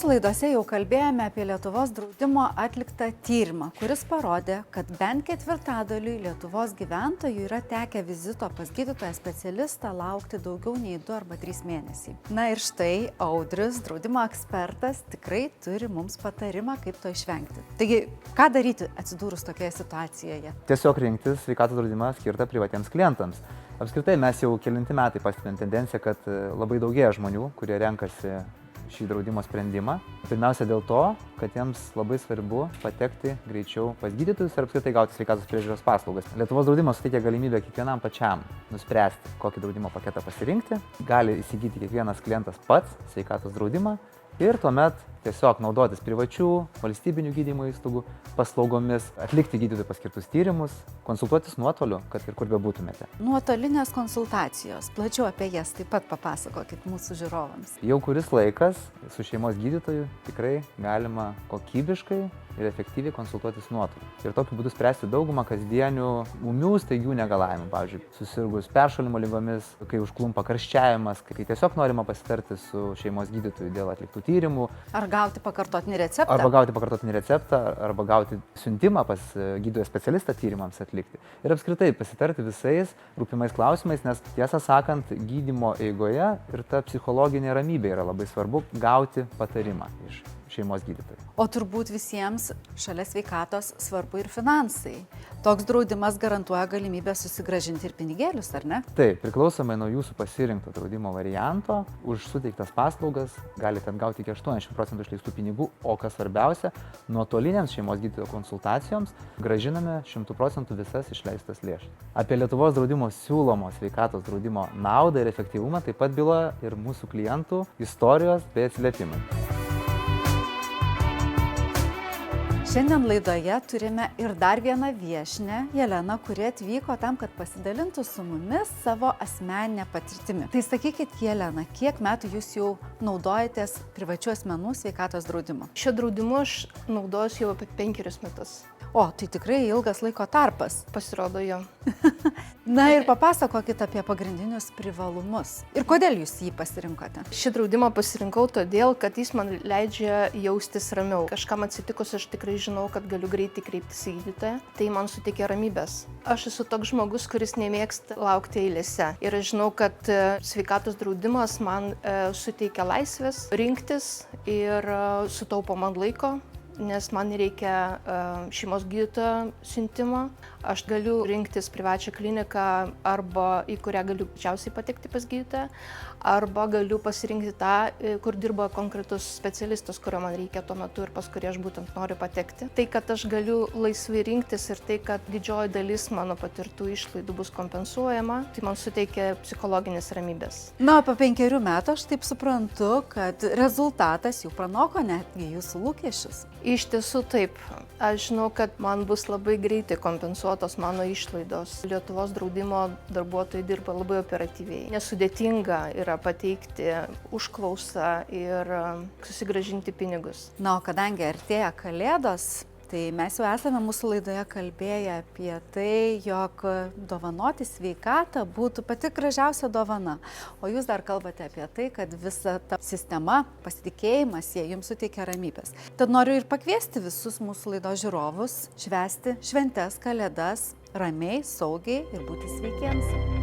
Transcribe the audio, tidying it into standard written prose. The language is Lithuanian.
Mūsų laidose jau kalbėjome apie Lietuvos draudimo atliktą tyrimą, kuris parodė, kad bent ketvirtadaliui Lietuvos gyventojų yra tekę vizito pas gydytoją specialistą laukti daugiau nei 2 arba 3 mėnesiai. Na ir štai Audrius, draudimo ekspertas, tikrai turi mums patarimą, kaip to išvengti. Taigi, ką daryti atsidūrus tokioje situacijoje? Tiesiog rinktis sveikatos draudimą skirtą privatiems klientams. Apskritai mes jau kelinti metai pastebim tendenciją, kad labai daugėja žmonių, kurie renkasi šį draudimo sprendimą. Pirmiausia dėl to, kad jiems labai svarbu patekti greičiau pas gydytojus ir apskritai gauti sveikatos priežiūros paslaugas. Lietuvos draudimas suteikia galimybę kiekvienam pačiam nuspręsti, kokį draudimo paketą pasirinkti. Gali įsigyti kiekvienas klientas pats sveikatos draudimą ir tuomet tiesiog naudotis privačių, valstybinių gydymo įstaigų paslaugomis, atlikti gydytojų paskirtus tyrimus, konsultuotis nuotoliu, kad ir kur bebūtumėte. Nuotolinės konsultacijos, plačiau apie jas taip pat papasakokit mūsų žiūrovams. Jau kuris laikas su šeimos gydytoju tikrai galima kokybiškai ir efektyviai konsultuotis nuotoliu. Ir tokiu būdu spręsti daugumą kasdienių ūmių staigių negalavimų. Pavyzdžiui, susirgus peršalimo ligomis, kai užklumpa karščiavimas, kai tiesiog norima pasitarti su šeimos gydytoju dėl atliktų tyrimų. Ar gauti pakartotinį receptą? Arba gauti pakartotinį receptą, arba gauti siuntimą pas gydytoją specialistą tyrimams atlikti. Ir apskritai pasitarti visais rūpimais klausimais, nes tiesą sakant, gydymo eigoje ir ta psichologinė ramybė yra labai svarbu gauti patarimą iš šeimos gydytojų. O turbūt visiems šalia sveikatos svarbu ir finansai. Toks draudimas garantuoja galimybę susigrąžinti ir pinigėlius, ar ne? Taip, priklausomai nuo jūsų pasirinkto draudimo varianto, už suteiktas paslaugas galite atgauti iki 80% išleistų pinigų, o kas svarbiausia, nuotolinėms šeimos gydytojo konsultacijoms grąžiname 100% visas išleistas lėšas. Apie Lietuvos draudimo siūlomo sveikatos draudimo naudą ir efektyvumą taip pat byloja ir mūsų klientų istorijos bei atsiliepimai. Šiandien laidoje turime ir dar vieną viešnią, Jeleną, kuri atvyko tam, kad pasidalintų su mumis savo asmeninę patirtimi. Tai sakykit, Jelena, kiek metų jūs jau naudojatės privačių asmenų sveikatos draudimu? Šio draudimu aš naudojuosi jau apie 5 metus. O, tai tikrai ilgas laiko tarpas. Pasirodo jo. Na ir papasakokit apie pagrindinius privalumus. Ir kodėl jūs jį pasirinkote? Šį draudimą pasirinkau todėl, kad jis man leidžia jaustis ramiau. Kažkam atsitikus aš tikrai žinau, kad galiu greitai kreiptis į gydytoją. Tai man suteikia ramybės. Aš esu toks žmogus, kuris nemėgsta laukti eilėse. Ir aš žinau, kad sveikatos draudimas man suteikia laisvės rinktis ir sutaupo man laiko, nes man reikia šeimos gydytojo siuntimo. Aš galiu rinktis privačią kliniką arba į kurią galiu greičiausiai patekti pas gydytoją, arba galiu pasirinkti tą, kur dirba konkretus specialistas, kurio man reikia tuo metu ir pas kurį aš būtent noriu patekti. Tai, kad aš galiu laisvai rinktis ir tai, kad didžioji dalis mano patirtų išlaidų bus kompensuojama, tai man suteikia psichologinės ramybės. Na, po 5 metų aš taip suprantu, kad rezultatas jau pranoko netgi jūsų lūkesčius. Iš tiesų taip. Aš žinau, kad man bus labai greitai kompensuotos mano išlaidos. Lietuvos draudimo darbuotojai dirba labai operatyviai. Nesudėtinga yra pateikti užklausą ir susigrąžinti pinigus. Na, o kadangi artėja Kalėdos, tai mes jau esame mūsų laidoje kalbėję apie tai, jog dovanoti sveikatą būtų pati gražiausia dovana. O jūs dar kalbate apie tai, kad visa ta sistema, pasitikėjimas, jie jums suteikia ramybės. Tad noriu ir pakviesti visus mūsų laidos žiūrovus švęsti šventes, Kalėdas ramiai, saugiai ir būti sveikiems.